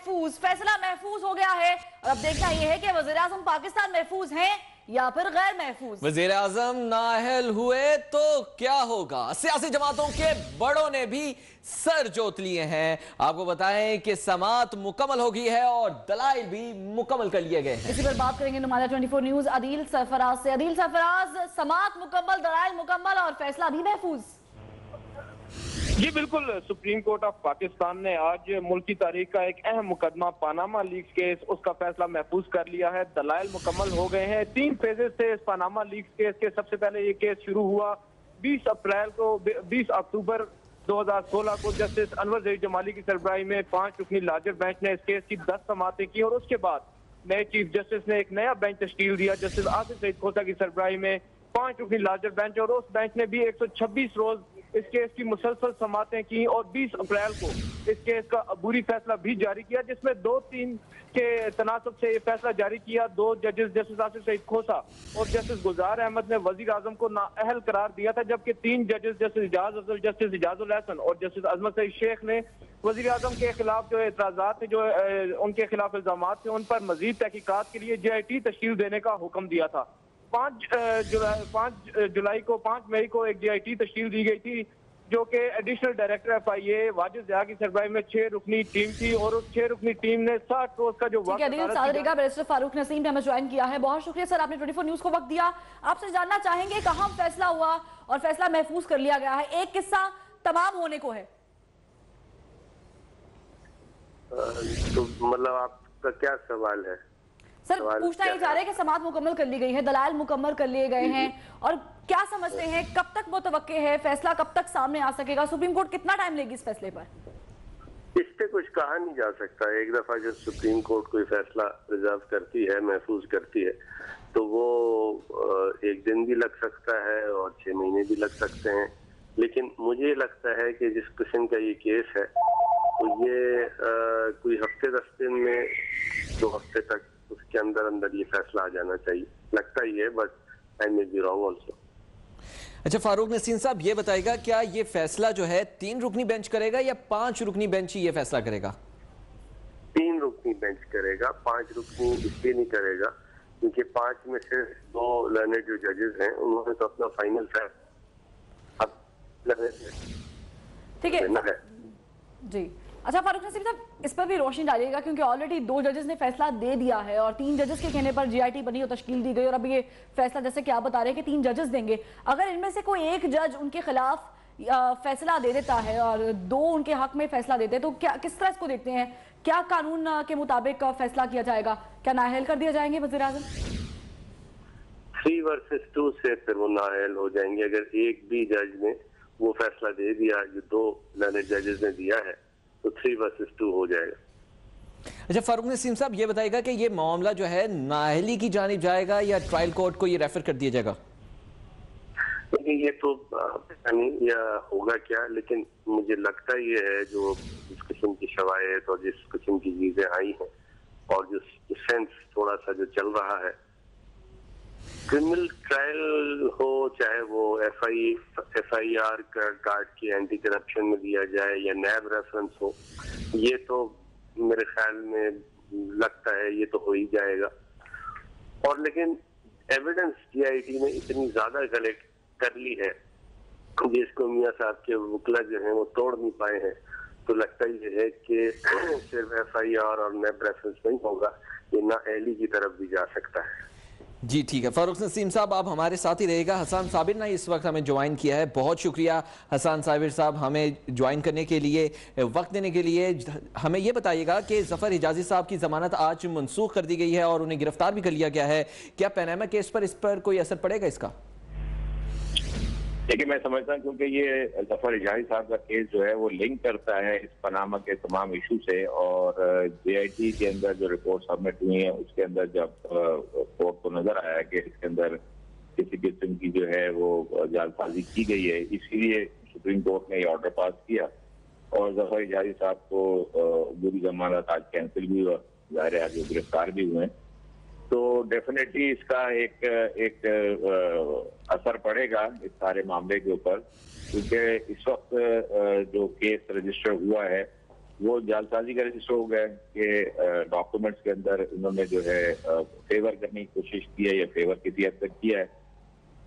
महफूज, फैसला महफूज हो गया है और अब देखना यह है कि वज़ीर-ए-आज़म पाकिस्तान महफूज हैं या फिर गैर महफूज। वज़ीर-ए-आज़म नाअहल हुए तो क्या होगा? सियासी जमातों के बड़ों ने भी सर जोत लिए हैं। आपको बताएं कि समात मुकम्मल हो गई है और दलाइल भी मुकम्मल कर लिए गए हैं। इसी पर बात करेंगे नुमाइंदा 24 न्यूज अदील सरफराज से। अदील सरफराज, समात मुकम्मल, दलाइल मुकम्मल और फैसला भी महफूज। जी बिल्कुल, सुप्रीम कोर्ट ऑफ पाकिस्तान ने आज मुल्क की तारीख का एक अहम मुकदमा पानामा लीक्स केस, उसका फैसला महफूज कर लिया है। दलाइल मुकम्मल हो गए हैं। 3 फेजेस थे इस पानामा लीक्स केस के। सबसे पहले ये केस शुरू हुआ 20 अक्टूबर 2016 को जस्टिस अनवर ज़हीर जमाली की सरबराही में 5 रुकनी लार्जर बेंच ने इस केस की 10 समातें की और उसके बाद नए चीफ जस्टिस ने एक नया बेंच तश्कील दिया जस्टिस आसिफ सईद खोसा की सरबराही में 5 रुकनी लार्जर बेंच, और उस बेंच ने भी 126 रोज इस केस की मुसलसल समातें की और 20 अप्रैल को इस केस का अबूरी फैसला भी जारी किया, जिसमें 2-3 के तनासब से ये फैसला जारी किया। 2 जजेस जस्टिस आसिफ सईद खोसा और जस्टिस गुलजार अहमद ने वजीर आजम को नाअहल करार दिया था, जबकि 3 जजेस जस्टिस इजाज अफजल, जस्टिस इजाजुल हसन और जस्टिस अजमत सईद शेख ने वजीर आजम के खिलाफ जो एतराजात थे, जो उनके खिलाफ इल्जामात थे, उन पर मजीद तहकीकात के लिए JIT तश्कील देने का हुक्म दिया था। 5 जुलाई को 5 मई को एक JIT तश्कील दी गई थी, जो कि additional director FIA Wajid Zia की सरबराही में 6 रुकनी टीम थी और उस 6 रुकनी टीम ने 60 रोज का जो वक्त बैरिस्टर फारूक नसीम ने हमें ज्वाइन किया है। बहुत शुक्रिया सर, आपने 24 न्यूज को वक्त दिया। आपसे जानना चाहेंगे कहाँ फैसला हुआ और फैसला महफूज कर लिया गया है। एक किस्सा तमाम होने को है, तो मतलब आपका क्या सवाल है? सर पूछना ही चाह रहे हैं कि समात मुकम्मल कर ली गई है, दलाल मुकम्मल कर लिए गए हैं और क्या समझते हैं कब तक मुतवक्के है, फैसला कब तक सामने आ सकेगा? सुप्रीम कोर्ट कितना टाइम लेगी इस फैसले पर? इस पे कुछ कहा नहीं जा सकता। एक दफा जब सुप्रीम कोर्ट कोई फैसला रिजर्व करती है, महफूज करती है, तो वो 1 दिन भी लग सकता है और 6 महीने भी लग सकते हैं। लेकिन मुझे लगता है कि जिस किस्म का ये केस है तो ये कोई हफ्ते 10 दिन में 2 हफ्ते तक उसके अंदर ये फैसला आ जाना चाहिए, लगता ही है, but I may be wrong also. अच्छा फारूक नसीम साहब, ये बताएगा क्या ये फैसला जो है 3 रुकनी बेंच करेगा या 5 रुकनी बेंच ही ये फैसला करेगा? 3 रुकनी बेंच करेगा, 5 रुकनी इसलिए नहीं करेगा क्योंकि 5 में से 2 लर्नेड जो जजेस हैं उन्होंने तो अपना फाइनल फैसला ठीक है जी। अच्छा फारूक नसीम साहब, इस पर भी रोशनी डालिएगा क्योंकि ऑलरेडी 2 जजेस ने फैसला दे दिया है और 3 जजेस के कहने पर JIT बनी और तश्कील दी गई और अब ये फैसला जैसे कि आप बता रहे हैं कि 3 जजेस देंगे। अगर इनमें से कोई एक जज उनके खिलाफ फैसला दे देता है और 2 उनके हक में फैसला देते हैं तो क्या, किस तरह इसको देखते हैं? क्या कानून के मुताबिक फैसला किया जाएगा? क्या नाअहल कर दिया जाएंगे वज़ीर आज़म? 3 वर्सेस 2 से फिर वो नाअहल हो जाएंगे। अगर एक भी जज ने वो फैसला दे दिया जो 2 लर्नेड जजेस ने दिया है तो 3 वर्सेस 2 हो जाएगा। अच्छा फारूक नसीम साहब, ये बताएगा कि ये मामला जो है नाअहली की जानिब जाएगा या ट्रायल कोर्ट को ये रेफर कर दिया जाएगा? ये तो पता नहीं या होगा क्या, लेकिन मुझे लगता ये है जो जिस किस्म की शवायत और जिस किस्म की चीजें आई हैं और जो सेंस थोड़ा सा जो चल रहा है, क्रिमिनल ट्रायल हो चाहे वो FIR कार्ड की एंटी करप्शन में दिया जाए या नैब रेफरेंस हो, ये तो मेरे ख्याल में लगता है ये तो हो ही जाएगा। और लेकिन एविडेंस JIT ने इतनी ज्यादा कलेक्ट कर ली है जिसको मियां साहब के वकील जो हैं वो तोड़ नहीं पाए हैं, तो लगता ही है कि सिर्फ FIR और नैब रेफरेंस नहीं होगा, ये नाअहली की तरफ भी जा सकता है। जी ठीक है फारूक नसीम साहब, आप हमारे साथ ही रहेगा। हसन साबिर ने इस वक्त हमें ज्वाइन किया है। बहुत शुक्रिया हसन साबिर साहब हमें ज्वाइन करने के लिए, वक्त देने के लिए। हमें ये बताइएगा कि जफर हिजाजी साहब की जमानत आज मनसूख कर दी गई है और उन्हें गिरफ्तार भी कर लिया गया है। क्या पनामा केस पर इस पर कोई असर पड़ेगा इसका? देखिए, मैं समझता हूँ क्योंकि ये जफर हिजाजी साहब का केस जो है वो लिंक करता है इस पनामा के तमाम इशू से, और JIT के अंदर जो रिपोर्ट सबमिट हुई है उसके अंदर जब कोर्ट को नजर आया कि इसके अंदर किसी किस्म की जो है वो जालसाजी की गई है, इसीलिए सुप्रीम कोर्ट ने ये ऑर्डर पास किया और जफर हिजाजी साहब को पूरी जमानत आज कैंसिल भी हुआ, जाहिर है आज वो गिरफ्तार भी हुए। तो डेफिनेटली इसका एक असर पड़ेगा इस सारे मामले के ऊपर, क्योंकि इस वक्त जो केस रजिस्टर हुआ है वो जालसाजी का रजिस्टर हो गया कि डॉक्यूमेंट्स के अंदर उन्होंने जो है फेवर करने की कोशिश की है या फेवर किसी हद तक किया है।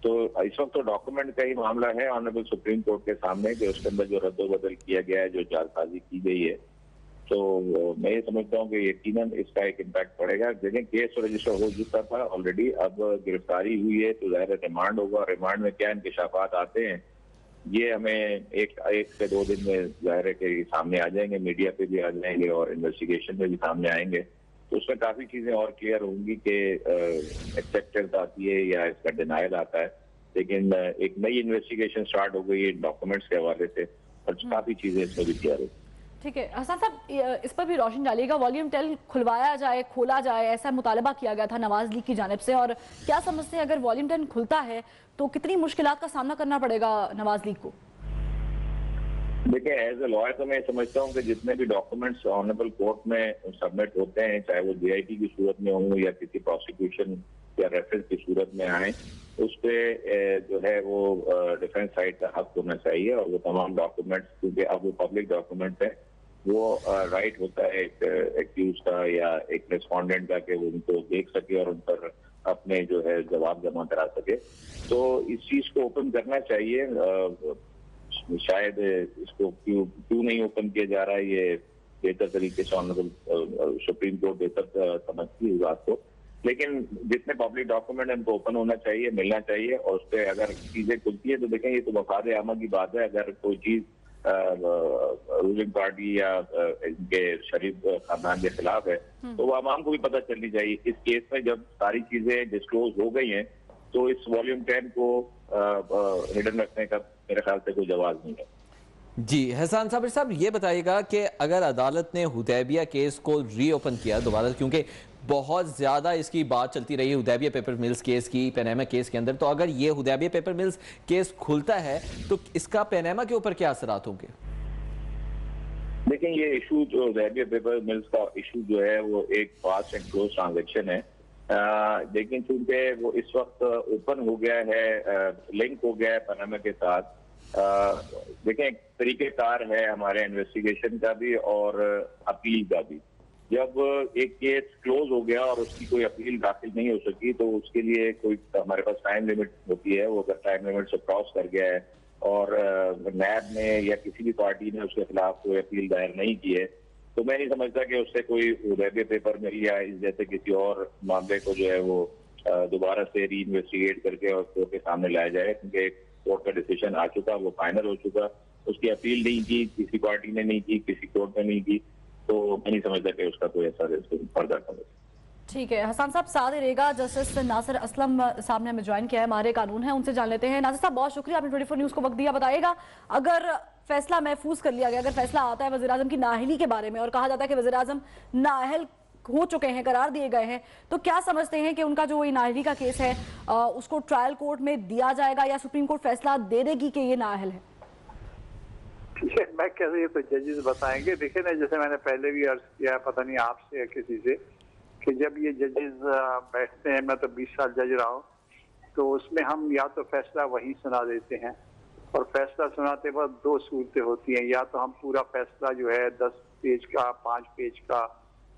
तो इस वक्त तो डॉक्यूमेंट का ही मामला है ऑनरेबल सुप्रीम कोर्ट के सामने कि उसके अंदर जो रद्दोबदल किया गया है, जो जालसाजी की गई है। तो मैं ये समझता हूँ कि यकीनन इसका एक इम्पैक्ट पड़ेगा। देखें केस रजिस्टर हो चुका था ऑलरेडी, अब गिरफ्तारी हुई है तो ज़ाहिर रिमांड होगा। रिमांड में क्या इंकशाफात आते हैं ये हमें एक से 2 दिन में ज़ाहिर है कि सामने आ जाएंगे, मीडिया पे भी आ जाएंगे और इन्वेस्टिगेशन में भी सामने आएंगे। तो उसमें काफी चीजें और क्लियर होंगी कि एक्सेप्टेंस आती है या इसका डिनायल आता है। लेकिन एक नई इन्वेस्टिगेशन स्टार्ट हो गई है डॉक्यूमेंट्स के हवाले से और काफी चीजें इसमें भी क्लियर होगी। ठीक है हसन साहब, इस पर भी रोशन डालिएगा, वॉल्यूम 10 खुलवाया जाए, खोला जाए, ऐसा मुतालबा किया गया था नवाज लीग की जानिब से। और क्या समझते हैं अगर वॉल्यूम 10 खुलता है तो कितनी मुश्किलात का सामना करना पड़ेगा नवाज लीग को? देखिए एज ए लॉयर तो मैं समझता हूँ कि जितने भी डॉक्यूमेंट्स ऑनरेबल कोर्ट में सबमिट होते हैं, चाहे वो जीआईटी की सूरत में हों या किसी प्रोसिक्यूशन या रेफरेंस की सूरत में आए, उस पे जो है वो डिफेंस साइड का हक होना चाहिए। और वो तमाम डॉक्यूमेंट्स, क्योंकि अब वो पब्लिक डॉक्यूमेंट है, वो राइट होता है एक एक्यूज का या एक रेस्पोंडेंट का कि वो उनको देख सके और उन पर अपने जो है जवाब जमा करा सके। तो इस चीज को ओपन करना चाहिए। शायद इसको क्यों नहीं ओपन किया जा रहा है, ये बेहतर तरीके से ऑनरेबल सुप्रीम कोर्ट बेहतर समझती है इस बात को। लेकिन जितने पब्लिक डॉक्यूमेंट है उनको ओपन होना चाहिए, मिलना चाहिए। और उस पर अगर चीजें खुलती है तो देखें ये तो वफाद आमा की बात है। अगर कोई चीज रूलिंग पार्टी या इनके शरीफ खानदान के खिलाफ है तो वो आवाम को भी पता चलनी चाहिए। इस केस में जब सारी चीजें डिस्क्लोज हो गई हैं तो इस वॉल्यूम 10 को हिडन रखने का मेरे ख्याल से कोई जवाब नहीं है। जी हसन साबिर साहब, ये बताइएगा कि अगर अदालत ने हुदैबिया केस को रीओपन किया दोबारा, क्योंकि बहुत ज़्यादा इसकी बात चलती रही हुदैबिया पेपर मिल्स केस की, पनामा केस के अंदर, तो अगर ये हुदैबिया पेपर मिल्स केस खुलता है तो इसका पनामा के ऊपर क्या असरात होंगे? लेकिन ये इशू जो हुदैबिया पेपर मिल्स का इशू जो है वो एक फास्ट एंड क्लोज ट्रांजेक्शन है। लेकिन चूंकि वो इस वक्त ओपन हो गया है, लिंक हो गया है पनामा के साथ। देखें एक तरीकेकार है हमारे इन्वेस्टिगेशन का भी और अपील का भी। जब एक केस क्लोज हो गया और उसकी कोई अपील दाखिल नहीं हो सकी तो उसके लिए कोई हमारे पास टाइम लिमिट होती है। वो अगर टाइम लिमिट से क्रॉस कर गया है और नैब ने या किसी भी पार्टी ने उसके खिलाफ कोई अपील दायर नहीं की है तो मैं नहीं समझता कि उससे कोई हुदैबिया पेपर मिल या इस जैसे किसी और मामले को जो है वो दोबारा से री इन्वेस्टिगेट करके और कोर्ट के सामने लाया जाए। क्योंकि कोर्ट का डिसीजन आ चुका, वो फाइनल हो चुका, उसकी अपील नहीं की, किसी पार्टी ने नहीं की, किसी कोर्ट ने नहीं की, तो मैं नहीं समझता कि उसका कोई असर फर्दर समझ। ठीक है हसन साहब, साथ ही रहेगा जस्टिस नासिर असलम साहब ने हमें ज्वाइन किया है, माहिर कानून है, उनसे जान लेते हैं। नासिर साहब बहुत शुक्रिया, आपने 24 न्यूज़ को वक्त दिया। बताइएगा अगर फैसला महफूज कर लिया गया, अगर फैसला आता है वज़ीर आज़म की नाअहली के बारे में और कहा जाता है कि वज़ीर आज़म नाअहल हो चुके हैं, करार दिए गए हैं, तो क्या समझते हैं कि उनका जो नाअहली का केस है उसको ट्रायल कोर्ट में दिया जाएगा या सुप्रीम कोर्ट फैसला दे देगी कि ये नाअहल है? मैं कह रही तो जजेस बताएंगे। देखिए ना, जैसे मैंने पहले भी अर्ज किया, पता नहीं आपसे या किसी से, कि जब ये जजेस बैठते हैं, मैं तो 20 साल जज रहा हूँ, तो उसमें हम या तो फैसला वहीं सुना देते हैं और फैसला सुनाते वक्त 2 सूरतें होती हैं। या तो हम पूरा फैसला जो है 10 पेज का, 5 पेज का,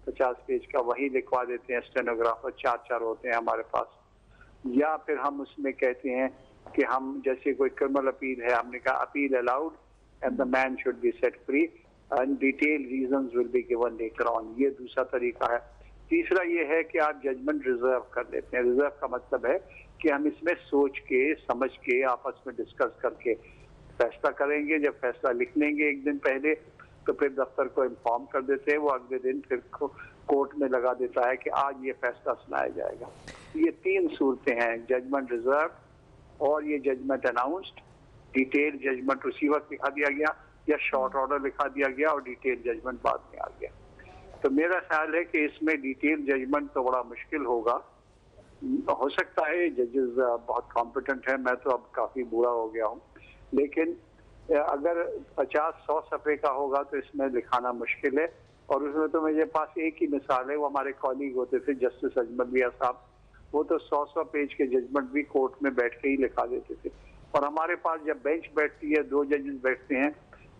50 पेज का वही लिखवा देते हैं, स्टेनोग्राफर 4 होते हैं हमारे पास। या फिर हम उसमें कहते हैं कि हम जैसे कोई क्रिमिनल अपील है, हमने कहा appeal allowed and the man should be set free and detailed reasons will be given later on। ये दूसरा तरीका है। तीसरा ये है कि आप जजमेंट रिजर्व कर लेते हैं। रिजर्व का मतलब है कि हम इसमें सोच के, समझ के, आपस में डिस्कस करके फैसला करेंगे। जब फैसला लिख लेंगे एक दिन पहले तो फिर दफ्तर को इन्फॉर्म कर देते हैं, वो अगले दिन फिर कोर्ट में लगा देता है कि आज ये फैसला सुनाया जाएगा। ये 3 सूरतें हैं, जजमेंट रिजर्व और ये जजमेंट अनाउंस्ड। डिटेल जजमेंट उसी वक्त लिखा दिया गया या शॉर्ट ऑर्डर लिखा दिया गया और डिटेल जजमेंट बाद में आ गया। तो मेरा ख्याल है कि इसमें डिटेल जजमेंट तो बड़ा मुश्किल होगा। हो सकता है जजेस बहुत कॉम्पिटेंट है, मैं तो अब काफी बुरा हो गया हूँ, लेकिन अगर 50-100 सफ़े का होगा तो इसमें लिखाना मुश्किल है। और उसमें तो मेरे पास एक ही मिसाल है, वो हमारे कॉलीग होते थे जस्टिस अजमल मियां साहब, वो तो 100 पेज के जजमेंट भी कोर्ट में बैठ के ही लिखा देते थे। और हमारे पास जब बेंच बैठती है, 2 जजेस बैठते हैं,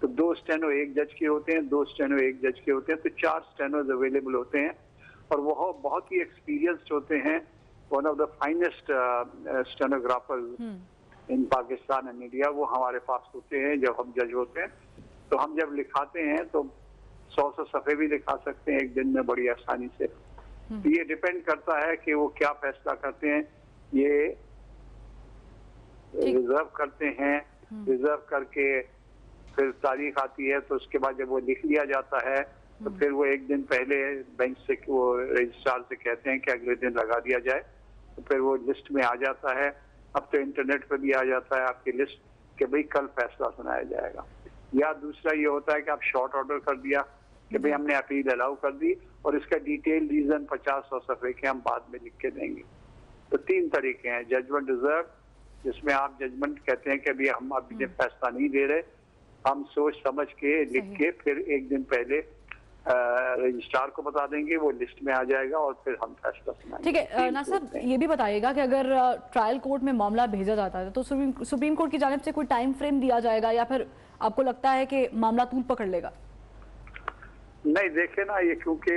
तो 2 स्टेनो एक जज के होते हैं, 2 स्टेनो एक जज के होते हैं, तो 4 स्टेनोज अवेलेबल होते हैं और वो बहुत ही एक्सपीरियंस्ड होते हैं। One of the finest stenographers in Pakistan and India वो हमारे पास होते हैं जब हम जज होते हैं। तो हम जब लिखाते हैं तो 100 सफ़े भी लिखा सकते हैं एक दिन में बड़ी आसानी से। तो ये डिपेंड करता है कि वो क्या फैसला करते हैं। ये रिजर्व करते हैं, रिजर्व करके फिर तारीख आती है तो उसके बाद जब वो लिख लिया जाता है तो फिर वो एक दिन पहले बेंच से वो रजिस्ट्रार से कहते हैं कि अगले दिन लगा दिया जाए, तो फिर वो लिस्ट में आ जाता है। अब तो इंटरनेट पे भी आ जाता है आपकी लिस्ट कि भाई कल फैसला सुनाया जाएगा। या दूसरा ये होता है कि आप शॉर्ट ऑर्डर कर दिया कि भाई हमने अपील अलाउ कर दी और इसका डिटेल रीजन 50-100 सफ़े के हम बाद में लिख के देंगे। तो 3 तरीके हैं। जजमेंट रिजर्व, जिसमें आप जजमेंट कहते हैं कि अभी हम अभी फैसला नहीं दे रहे, हम सोच समझ के लिख के फिर एक दिन पहले रजिस्ट्रार को बता देंगे, वो लिस्ट में आ जाएगा और फिर हम फैसला सुनाएंगे। ठीक है नासिर साहब, ये भी बताइएगा कि अगर ट्रायल कोर्ट में मामला भेजा जाता है तो सुप्रीम कोर्ट की जानिब से कोई टाइम फ्रेम दिया जाएगा या फिर आपको लगता है कि मामला तूल पकड़ लेगा? नहीं, देखे ना, ये क्योंकि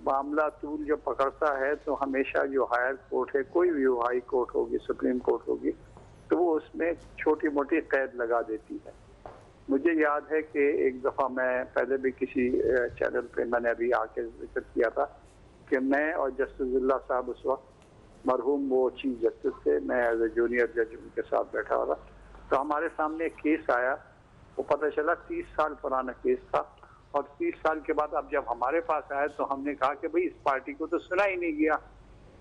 मामला तूल जो पकड़ता है तो हमेशा जो हायर कोर्ट है, कोई भी हाई कोर्ट होगी, सुप्रीम कोर्ट होगी, तो वो उसमें छोटी मोटी कैद लगा देती है। मुझे याद है कि एक दफ़ा मैं पहले भी किसी चैनल पे मैंने अभी आके जिक्र किया था कि मैं और जस्टिस साहब उस वक्त मरहूम वो चीफ जस्टिस थे, मैं एज ए जूनियर जज उनके साथ बैठा हुआ था। तो हमारे सामने एक केस आया, वो पता चला 30 साल पुराना केस था और 30 साल के बाद अब जब हमारे पास आया तो हमने कहा कि भाई इस पार्टी को तो सुना ही नहीं गया।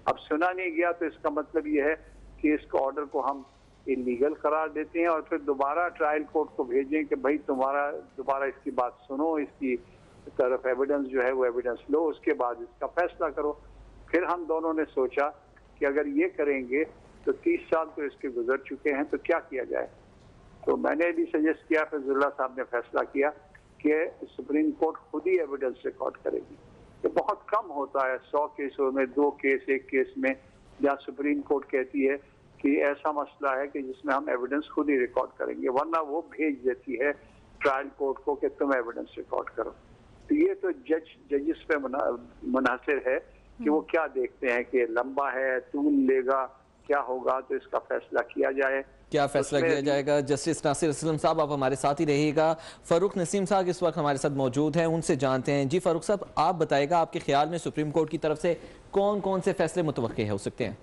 अब सुना नहीं गया तो इसका मतलब ये है कि इस ऑर्डर को हम इलीगल करार देते हैं और फिर दोबारा ट्रायल कोर्ट को भेजें कि भाई तुम्हारा दोबारा इसकी बात सुनो, इसकी तरफ एविडेंस जो है वो एविडेंस लो, उसके बाद इसका फैसला करो। फिर हम दोनों ने सोचा कि अगर ये करेंगे तो 30 साल तो इसके गुजर चुके हैं, तो क्या किया जाए। तो मैंने भी सजेस्ट किया, फिर ज़िल्ला साहब ने फैसला किया कि सुप्रीम कोर्ट खुद ही एविडेंस रिकॉर्ड करेगी। तो बहुत कम होता है 100 केसों में 2 केस, 1 केस में जहाँ सुप्रीम कोर्ट कहती है कि ऐसा मसला है कि जिसमें हम एविडेंस खुद ही रिकॉर्ड करेंगे, वरना वो भेज देती है ट्रायल कोर्ट को कि तुम एविडेंस रिकॉर्ड करो। तो ये तो जजेस पे मुनासिर है कि वो क्या देखते हैं कि लंबा है, तूल लेगा, क्या होगा, तो इसका फैसला किया जाए। क्या फैसला किया जाएगा? जस्टिस नासिर असलम साहब, आप हमारे साथ ही रहिएगा। फारूक नसीम साहब इस वक्त हमारे साथ मौजूद हैं, उनसे जानते हैं। जी फारूक साहब, आप बताएगा आपके ख्याल में सुप्रीम कोर्ट की तरफ से कौन कौन से फैसले मुतवक्के हो सकते हैं?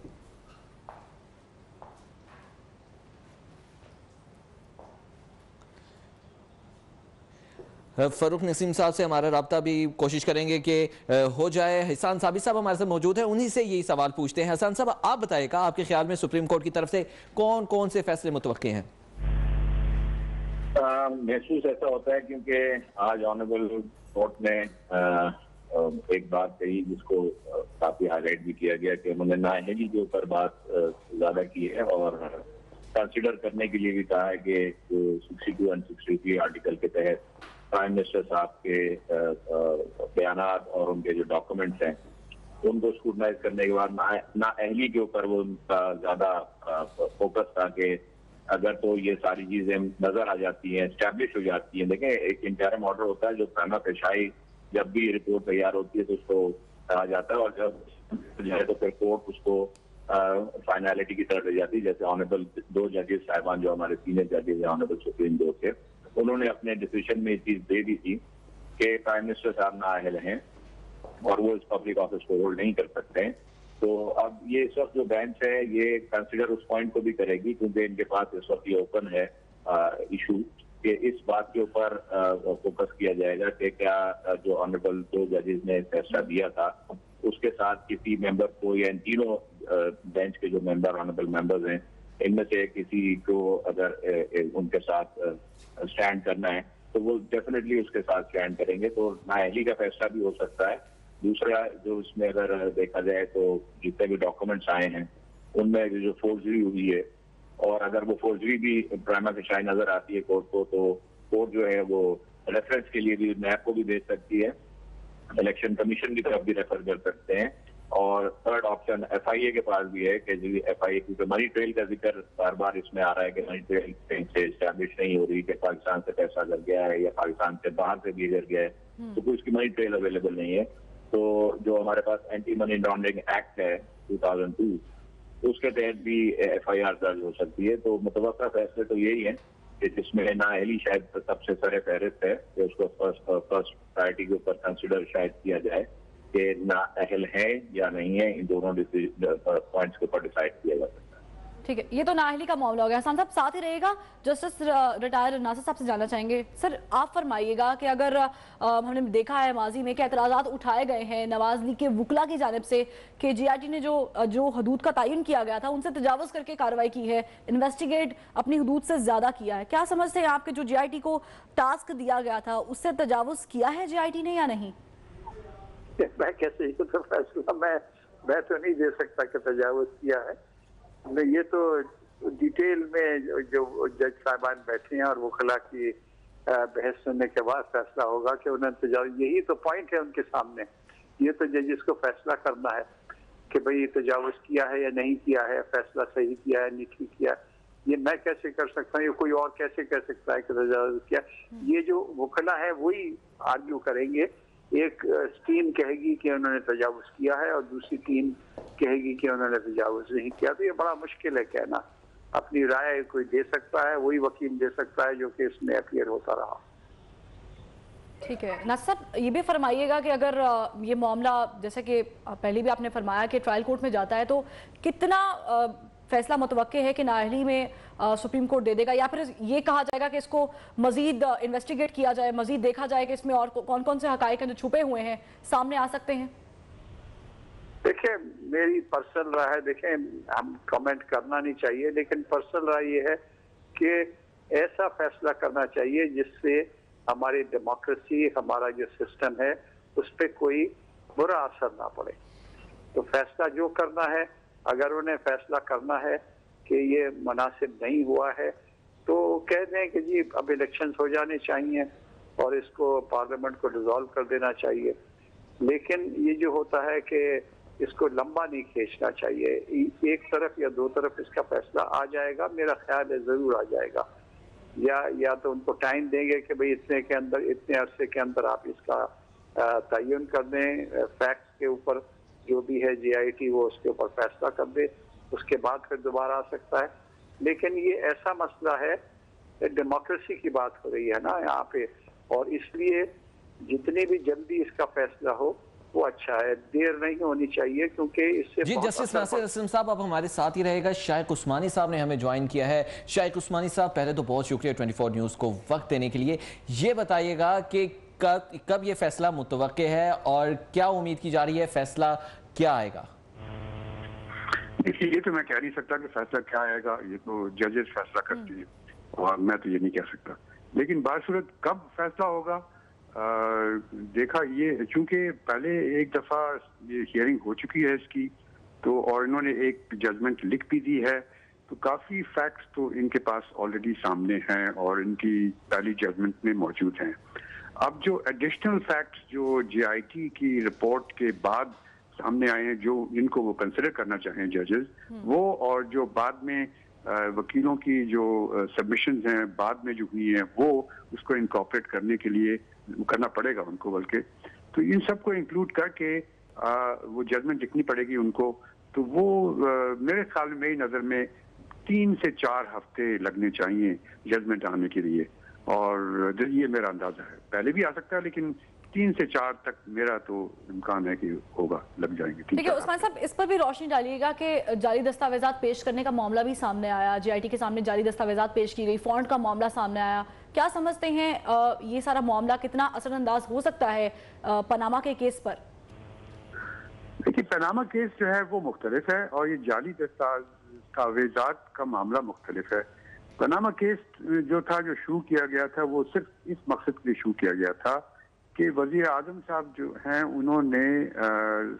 फारूक नसीम साहब से हमारा राब्ता भी कोशिश करेंगे कि हो जाए। हसन साबिर साहब हमारे साथ मौजूद हैं, उन्हीं से यही सवाल पूछते हैं। हसन साहब, आप बताइएगा आपके ख्याल में सुप्रीम कोर्ट की तरफ से कौन कौन से फैसले मुतवक्के हैं? महसूस ऐसा होता है क्योंकि आज ऑनरेबल कोर्ट ने एक बात कही जिसको काफी हाईलाइट भी किया गया कि उन्होंने नाअहली के ऊपर बात ज्यादा की है और कंसिडर करने के लिए भी कहा है कि 62 और 63 आर्टिकल के तहत प्राइम मिनिस्टर साहब के बयानात और उनके जो डॉक्यूमेंट्स हैं उनको स्क्रूटनाइज करने के बाद नाअहली के ऊपर वो उनका ज्यादा फोकस था कि अगर तो ये सारी चीजें नजर आ जाती हैं, एस्टैब्लिश हो जाती हैं। देखें, एक इंटरिम ऑर्डर होता है जो प्राइमा फेशाई जब भी रिपोर्ट तैयार होती है तो उसको कहा जाता है और जब जाए तो फिर कोर्ट उसको फाइनलिटी की तरफ ले जाती है। जैसे ऑनरेबल 2 जजेस साहिबान जो हमारे सीनियर जजेस हैं ऑनरेबल सुप्रीम कोर्ट के, उन्होंने अपने डिसीजन में ये चीज दे दी थी कि प्राइम मिनिस्टर साहब नाअहल हैं और वो इस पब्लिक ऑफिस को होल्ड नहीं कर सकते हैं। तो अब ये इस वक्त जो बेंच है ये कंसिडर उस पॉइंट को भी करेगी क्योंकि इनके पास इस वक्त ये ओपन है इशू कि इस बात के ऊपर फोकस किया जाएगा कि क्या जो ऑनरेबल 2 जजेस ने फैसला दिया था उसके साथ किसी मेंबर को या इन तीनों बेंच के जो मेंबर ऑनरेबल मेंबर्स हैं इनमें से किसी को अगर उनके साथ स्टैंड करना है तो वो डेफिनेटली उसके साथ स्टैंड करेंगे। तो नाअहली का फैसला भी हो सकता है। दूसरा जो इसमें अगर देखा जाए तो जितने भी डॉक्यूमेंट्स आए हैं उनमें जो फोर्जरी हुई है और अगर वो फोर्जरी भी प्राइमा फेशाई नजर आती है कोर्ट को तो कोर्ट जो है वो रेफरेंस के लिए भी नैब को भी दे सकती है, इलेक्शन कमीशन की तरफ भी रेफर कर सकते हैं और थर्ड ऑप्शन FIA के पास भी है कि FIA, क्योंकि मनी ट्रेल का जिक्र बार बार इसमें आ रहा है कि मनी ट्रेल कहीं से एस्टैब्लिश नहीं हो रही, कि पाकिस्तान से पैसा अगर गया है या पाकिस्तान से बाहर से भी अगर गया है तो कोई उसकी मनी ट्रेल अवेलेबल नहीं है। तो जो हमारे पास एंटी मनी लॉन्ड्रिंग एक्ट है 2002, उसके तहत भी FIR दर्ज हो सकती है। तो मुतवक्का फैसले तो यही है कि जिसमें नाअहली शायद सबसे सरे फहरिस्त है कि उसको फर्स्ट प्रायोरिटी के ऊपर कंसिडर शायद किया जाए कि नाअहल है या नहीं है, इन दोनों पॉइंट्स के ऊपर डिसाइड किया जा सकता है। ठीक है, ये तो नाअहली का मामला हो गया। हसन साहब साथ ही रहेगा, जस्टिस रिटायर नासिर साहब से जानना चाहेंगे। सर आप फरमाइएगा कि अगर हमने देखा है माजी में कि एतराज़ात उठाए गए हैं नवाज लीग के वकला की जानिब से कि GIT ने जो हदूद का तयन किया गया था उनसे तजावज़ करके कार्रवाई की है, इन्वेस्टिगेट अपनी हदूद से ज़्यादा किया है, क्या समझते हैं आपके जो GIT को टास्क दिया गया था उससे तजावज़ किया है GIT ने या नहीं? मैं कैसे ये तो फैसला मैं तो नहीं दे सकता कि तजावुज़ किया है। ये तो डिटेल में जो जज साहबान बैठे हैं और वकला की बहस सुनने के बाद फैसला होगा कि उन्होंने तजावुज़, यही तो पॉइंट है उनके सामने। ये तो जजेस को फैसला करना है कि भाई तजावुज़ किया है या नहीं किया है, फैसला सही किया है नहीं ठीक किया। ये मैं कैसे कर सकता हूँ, ये कोई और कैसे कह सकता है कि तजावुज़ किया? ये जो वकला है वही आर्ग्यू करेंगे। एक टीम कहेगी कि उन्होंने तजावुज़ किया है और दूसरी टीम कहेगी कि उन्होंने तजावुज़ नहीं किया। तो ये बड़ा मुश्किल है कहना। अपनी राय कोई दे सकता है, वही वकील दे सकता है जो कि इसमें अपीयर होता रहा। ठीक है नासिर साहब, ये भी फरमाइएगा कि अगर ये मामला जैसे कि पहले भी आपने फरमाया कि ट्रायल कोर्ट में जाता है तो कितना फैसला मुतवक्के है कि नाअहली में सुप्रीम कोर्ट दे देगा, या फिर ये कहा जाएगा कि इसको मजीद इन्वेस्टिगेट किया जाए, मजीद देखा जाए कि इसमें और कौन कौन से हकाइक हैं जो छुपे हुए हैं सामने आ सकते हैं? देखिए मेरी पर्सनल राय है, देखें हम कमेंट करना नहीं चाहिए, लेकिन पर्सनल राय ये है कि ऐसा फैसला करना चाहिए जिससे हमारी डेमोक्रेसी, हमारा जो सिस्टम है उस पर कोई बुरा असर ना पड़े। तो फैसला जो करना है, अगर उन्हें फैसला करना है कि ये मुनासिब नहीं हुआ है तो कह दें कि जी अब इलेक्शंस हो जाने चाहिए और इसको पार्लियामेंट को डिसॉल्व कर देना चाहिए। लेकिन ये जो होता है कि इसको लंबा नहीं खींचना चाहिए, एक तरफ या दो तरफ इसका फैसला आ जाएगा, मेरा ख्याल है जरूर आ जाएगा। या तो उनको टाइम देंगे कि भाई इतने अरसे के अंदर आप इसका तयन कर दें, फैक्ट्स के ऊपर जो भी है GIT वो उसके ऊपर फैसला कर दे, उसके बाद फिर दोबारा आ सकता है। लेकिन ये ऐसा मसला है, डेमोक्रेसी की बात हो रही है ना यहाँ पे, और इसलिए जितनी भी जल्दी इसका फैसला हो वो अच्छा है, देर नहीं होनी चाहिए क्योंकि इससे जी जस्टिस नासिर असलम साहब आप हमारे साथ ही रहेगा। शाइक उस्मानी साहब ने हमें ज्वाइन किया है। शाइक उस्मानी साहब पहले तो बहुत शुक्रिया 24 न्यूज़ को वक्त देने के लिए। ये बताइएगा कि कब ये फैसला मुतवक्के है और क्या उम्मीद की जा रही है, फैसला क्या आएगा? देखिए ये तो मैं कह नहीं सकता कि फैसला क्या आएगा, ये तो जजेस फैसला करती है और मैं तो ये नहीं कह सकता। लेकिन बासूरत कब फैसला होगा देखा ये, चूंकि पहले एक दफा ये हियरिंग हो चुकी है इसकी, तो और इन्होंने एक जजमेंट लिख भी दी है, तो काफी फैक्ट्स तो इनके पास ऑलरेडी सामने हैं और इनकी पहली जजमेंट में मौजूद हैं। अब जो एडिशनल फैक्ट्स जो GIT की रिपोर्ट के बाद सामने आए हैं, जो इनको वो कंसिडर करना चाहें जजेस, वो और जो बाद में वकीलों की जो सबमिशंस हैं बाद में जो हुई हैं वो उसको इनकॉर्पोरेट करने के लिए करना पड़ेगा उनको, बल्कि तो इन सबको इंक्लूड करके वो जजमेंट लिखनी पड़ेगी उनको। तो वो मेरे ख्याल में, मेरी नज़र में 3 से 4 हफ्ते लगने चाहिए जजमेंट आने के लिए, और ये मेरा अंदाजा है। पहले भी आ सकता है लेकिन 3 से 4 तक मेरा तो इम्कान है कि होगा, लग जाएंगे। ठीक है उस्मान साहब, इस पर भी रोशनी डालिएगा कि जाली दस्तावेजात पेश करने का मामला भी सामने आया, GIT के सामने जाली दस्तावेजात पेश की गई, फॉन्ट का मामला सामने आया। क्या समझते हैं ये सारा मामला कितना असरअंदाज हो सकता है पनामा के केस पर? देखिए पनामा केस जो है वो मुख्तलिफ है और ये जाली दस्तावेजात का मामला मुख्तलिफ है। पनामा केस जो था, जो शुरू किया गया था, वो सिर्फ इस मकसद के लिए शुरू किया गया था कि वज़ीर आज़म साहब जो हैं उन्होंने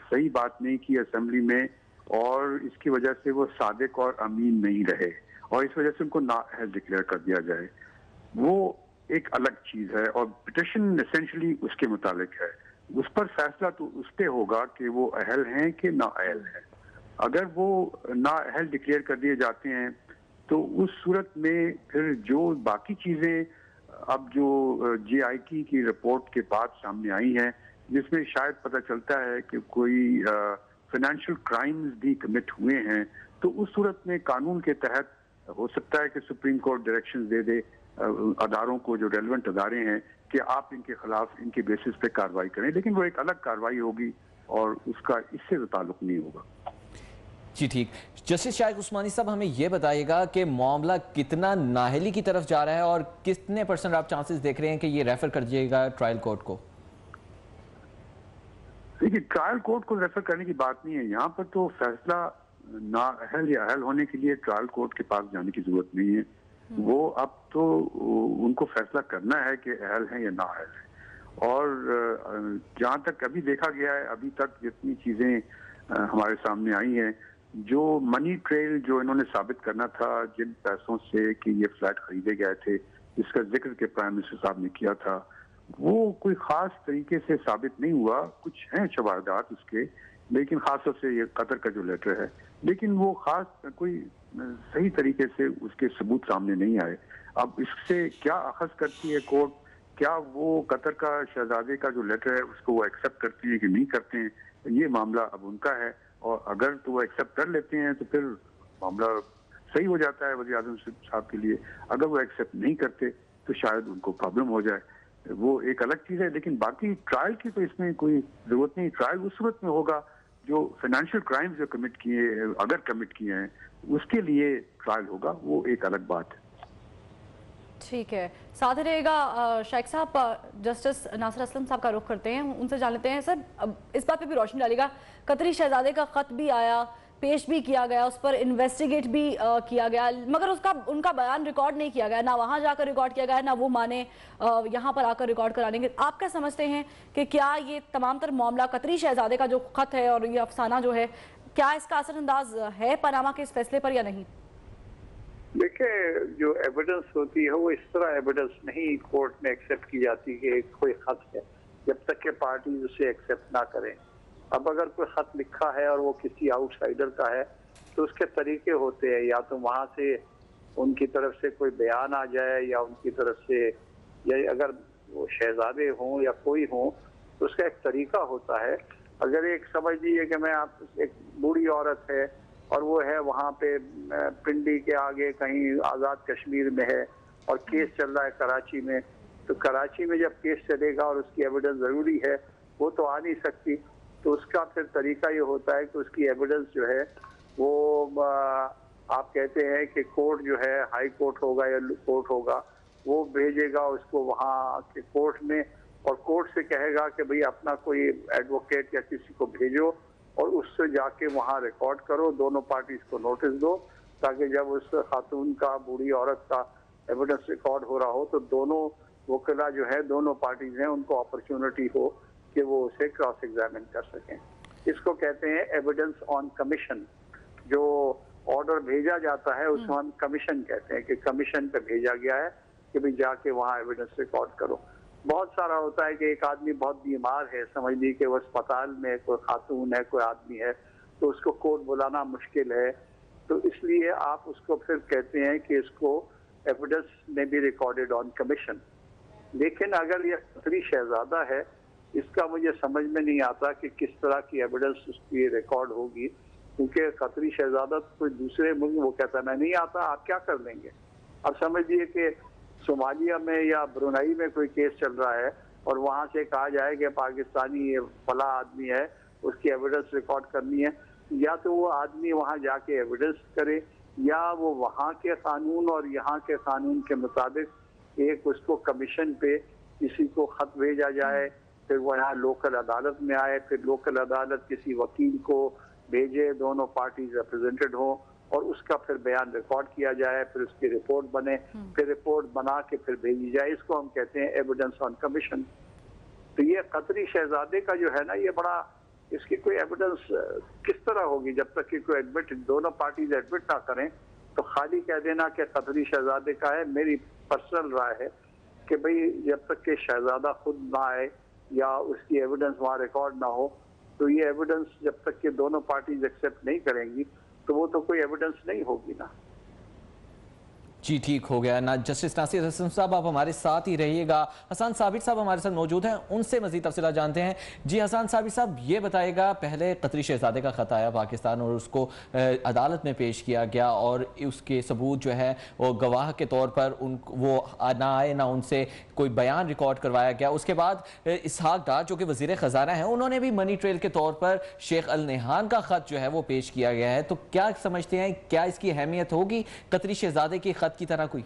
सही बात नहीं की असेंबली में और इसकी वजह से वो सादिक और अमीन नहीं रहे और इस वजह से उनको नाअहल डिक्लेयर कर दिया जाए। वो एक अलग चीज़ है और पिटिशन एसेंशियली उसके मुतालिक है। उस पर फैसला तो उस पे होगा कि वो अहल हैं कि ना अहल हैं। अगर वो ना अहल डिक्लेयर कर दिए जाते हैं तो उस सूरत में फिर जो बाकी चीजें अब जो JIT की रिपोर्ट के बाद सामने आई हैं, जिसमें शायद पता चलता है कि कोई फाइनेंशियल क्राइम्स भी कमिट हुए हैं, तो उस सूरत में कानून के तहत हो सकता है कि सुप्रीम कोर्ट डायरेक्शन दे दे अदारों को, जो रेलेवेंट अदारे हैं, कि आप इनके खिलाफ इनके बेसिस पे कार्रवाई करें, लेकिन वो एक अलग कार्रवाई होगी और उसका इससे तो ताल्लुक नहीं होगा। जी ठीक। जस्टिस शाइक उस्मानी साहब, हमें यह बताइएगा कि मामला कितना नाअहली की तरफ जा रहा है और कितने % आप चांसेस देख रहे हैं कि ये रेफर कर दिएगा ट्रायल कोर्ट को? देखिए, ट्रायल कोर्ट को रेफर करने की बात नहीं है यहाँ पर। तो फैसला नाअहल या अहल होने के लिए ट्रायल कोर्ट के पास जाने की जरूरत नहीं है। वो अब तो उनको फैसला करना है कि अहल है या नाअहल है। और जहाँ तक अभी देखा गया है, अभी तक जितनी चीजें हमारे सामने आई हैं, जो मनी ट्रेल जो इन्होंने साबित करना था, जिन पैसों से कि ये फ्लैट खरीदे गए थे, जिसका जिक्र के प्राइम मिनिस्टर साहब ने किया था, वो कोई खास तरीके से साबित नहीं हुआ। कुछ हैं शवाहदात उसके, लेकिन खासतौर से ये कतर का जो लेटर है, लेकिन वो खास कोई सही तरीके से उसके सबूत सामने नहीं आए। अब इससे क्या अखज़ करती है कोर्ट? क्या वो कतर का शहजादे का जो लेटर है उसको वो एक्सेप्ट करती है कि नहीं करते हैं? ये मामला अब उनका है, और अगर तो वो एक्सेप्ट कर लेते हैं तो फिर मामला सही हो जाता है वज़ीर आज़म साहब के लिए। अगर वो एक्सेप्ट नहीं करते तो शायद उनको प्रॉब्लम हो जाए, वो एक अलग चीज़ है। लेकिन बाकी ट्रायल की तो इसमें कोई ज़रूरत नहीं। ट्रायल उस सूरत में होगा जो फाइनेंशियल क्राइम्स जो कमिट किए, अगर कमिट किए हैं, उसके लिए ट्रायल होगा, वो एक अलग बात है। ठीक है, साथ रहेगा शाइक साहब। जस्टिस नासिर असलम साहब का रुख करते हैं, उनसे जान लेते हैं। सर, अब इस बात पे भी रोशनी डालेगा, कतरी शहजादे का खत भी आया, पेश भी किया गया, उस पर इन्वेस्टिगेट भी किया गया, मगर उनका बयान रिकॉर्ड नहीं किया गया, ना वहां जाकर रिकॉर्ड किया गया, ना वो माने यहाँ पर आकर रिकॉर्ड कराने। आप क्या समझते हैं कि क्या ये तमाम तर मामला कतरी शहजादे का जो खत है और ये अफसाना जो है, क्या इसका असरअंदाज है पनामा के इस फैसले पर या नहीं? देखिए, जो एविडेंस होती है वो इस तरह एविडेंस नहीं कोर्ट में एक्सेप्ट की जाती कि कोई खत है, जब तक के पार्टी उसे एक्सेप्ट ना करें। अब अगर कोई खत लिखा है और वो किसी आउटसाइडर का है तो उसके तरीके होते हैं, या तो वहां से उनकी तरफ से कोई बयान आ जाए, या उनकी तरफ से, या अगर वो शहजादे हों या कोई हो तो उसका एक तरीका होता है। अगर एक समझ लीजिए कि मैं आप एक बूढ़ी औरत है और वो है वहाँ पे पिंडी के आगे कहीं आज़ाद कश्मीर में है और केस चल रहा है कराची में, तो कराची में जब केस चलेगा और उसकी एविडेंस ज़रूरी है, वो तो आ नहीं सकती, तो उसका फिर तरीका ये होता है कि उसकी एविडेंस जो है वो आप कहते हैं कि कोर्ट जो है, हाई कोर्ट होगा या कोर्ट होगा, वो भेजेगा उसको वहाँ के कोर्ट में, और कोर्ट से कहेगा कि भाई अपना कोई एडवोकेट या किसी को भेजो और उससे जाके वहाँ रिकॉर्ड करो, दोनों पार्टीज को नोटिस दो, ताकि जब उस खातून का, बूढ़ी औरत का एविडेंस रिकॉर्ड हो रहा हो तो दोनों वकीला जो है, दोनों पार्टीज हैं, उनको अपॉर्चुनिटी हो कि वो उसे क्रॉस एग्जामिन कर सकें। इसको कहते हैं एविडेंस ऑन कमीशन। जो ऑर्डर भेजा जाता है उसको हम कमीशन कहते हैं, कि कमीशन पे भेजा गया है कि भाई जाके वहाँ एविडेंस रिकॉर्ड करो। बहुत सारा होता है कि एक आदमी बहुत बीमार है, समझ लीजिए कि वो अस्पताल में, कोई खातून है, कोई आदमी है, तो उसको कोर्ट बुलाना मुश्किल है, तो इसलिए आप उसको फिर कहते हैं कि इसको एविडेंस में भी रिकॉर्डेड ऑन कमीशन। लेकिन अगर ये कतरी शहजादा है, इसका मुझे समझ में नहीं आता कि किस तरह की एविडेंस उसकी रिकॉर्ड होगी, क्योंकि कतरी शहजादा कोई दूसरे मुल्क, वो कहता है मैं नहीं आता, आप क्या कर लेंगे। अब समझ लीजिए कि सोमालिया में या ब्रुनाई में कोई केस चल रहा है और वहाँ से कहा जाए कि पाकिस्तानी फला आदमी है, उसकी एविडेंस रिकॉर्ड करनी है, या तो वो आदमी वहाँ जाके एविडेंस करे, या वो वहाँ के कानून और यहाँ के कानून के मुताबिक एक उसको कमीशन पे किसी को खत भेजा जाए, फिर वो यहाँ लोकल अदालत में आए, फिर लोकल अदालत किसी वकील को भेजे, दोनों पार्टीज रिप्रेजेंटेड हो, और उसका फिर बयान रिकॉर्ड किया जाए, फिर उसकी रिपोर्ट बने, फिर रिपोर्ट बना के फिर भेजी जाए। इसको हम कहते हैं एविडेंस ऑन कमीशन। तो ये कतरी शहजादे का जो है ना, ये बड़ा, इसकी कोई एविडेंस किस तरह होगी जब तक कि कोई एडमिट, दोनों पार्टीज एडमिट ना करें, तो खाली कह देना कि कतरी शहजादे का है। मेरी पर्सनल राय है कि भाई जब तक कि शहजादा खुद ना आए या उसकी एविडेंस वहाँ रिकॉर्ड ना हो, तो ये एविडेंस जब तक कि दोनों पार्टीज एक्सेप्ट नहीं करेंगी तो वो तो कोई एविडेंस नहीं होगी ना। जी ठीक हो गया ना। जस्टिस नासिर हसन साहब आप हमारे साथ ही रहिएगा। हसन साबिर साहब हमारे साथ मौजूद हैं, उनसे मजीद तफसीलात जानते हैं। जी हसन साबिर साहब ये बताएगा, पहले कतरी शहजादे का खत आया पाकिस्तान और उसको अदालत में पेश किया गया और उसके सबूत जो है वो गवाह के तौर पर वो ना आए, ना उनसे कोई बयान रिकॉर्ड करवाया गया। उसके बाद इसहाक डार जो कि वजीर खजाना है, उन्होंने भी मनी ट्रेल के तौर पर शेख अल नहान का खत जो है वो पेश किया गया है। तो क्या समझते हैं, क्या इसकी अहमियत होगी कतरी शहजादे के खत की तरह कोई?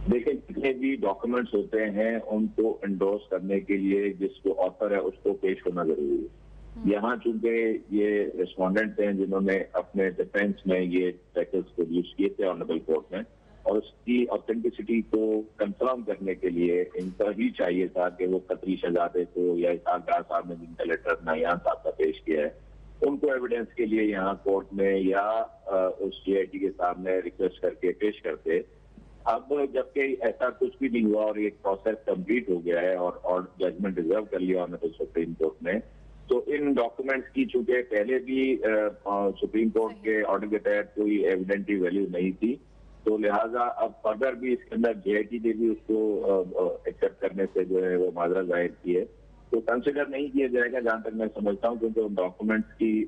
देखिए, जितने भी डॉक्यूमेंट्स होते हैं उनको एंडोर्स करने के लिए जिसको ऑथर है उसको पेश होना जरूरी है। यहाँ चूंकि ये रिस्पोंडेंट हैं जिन्होंने अपने डिफेंस में ये रेकॉर्ड्स प्रोड्यूस किए थे ऑनरेबल कोर्ट में, और उसकी ऑथेंटिसिटी को कंफर्म करने के लिए इनका ही चाहिए था कि वो कतरी शहजादे को या इसहाक डार साहब ने जिनका लेटर नयान साहब का पेश किया है उनको एविडेंस के लिए यहाँ कोर्ट में या उस GIT के सामने रिक्वेस्ट करके पेश करते। अब जबकि ऐसा कुछ भी नहीं हुआ और ये प्रोसेस कंप्लीट हो गया है और जजमेंट रिजर्व कर लिया ऑनरेबल सुप्रीम कोर्ट ने, तो इन डॉक्यूमेंट्स की चूंकि पहले भी सुप्रीम कोर्ट के ऑर्डर के तहत कोई एविडेंटरी वैल्यू नहीं थी, तो लिहाजा अब फर्दर भी इसके अंदर GIT ने भी उसको एक्सेप्ट करने से जो है वो माजरा जाहिर की है, तो कंसिडर नहीं किया जाएगा जहां तक मैं समझता हूँ, क्योंकि उन डॉक्यूमेंट्स की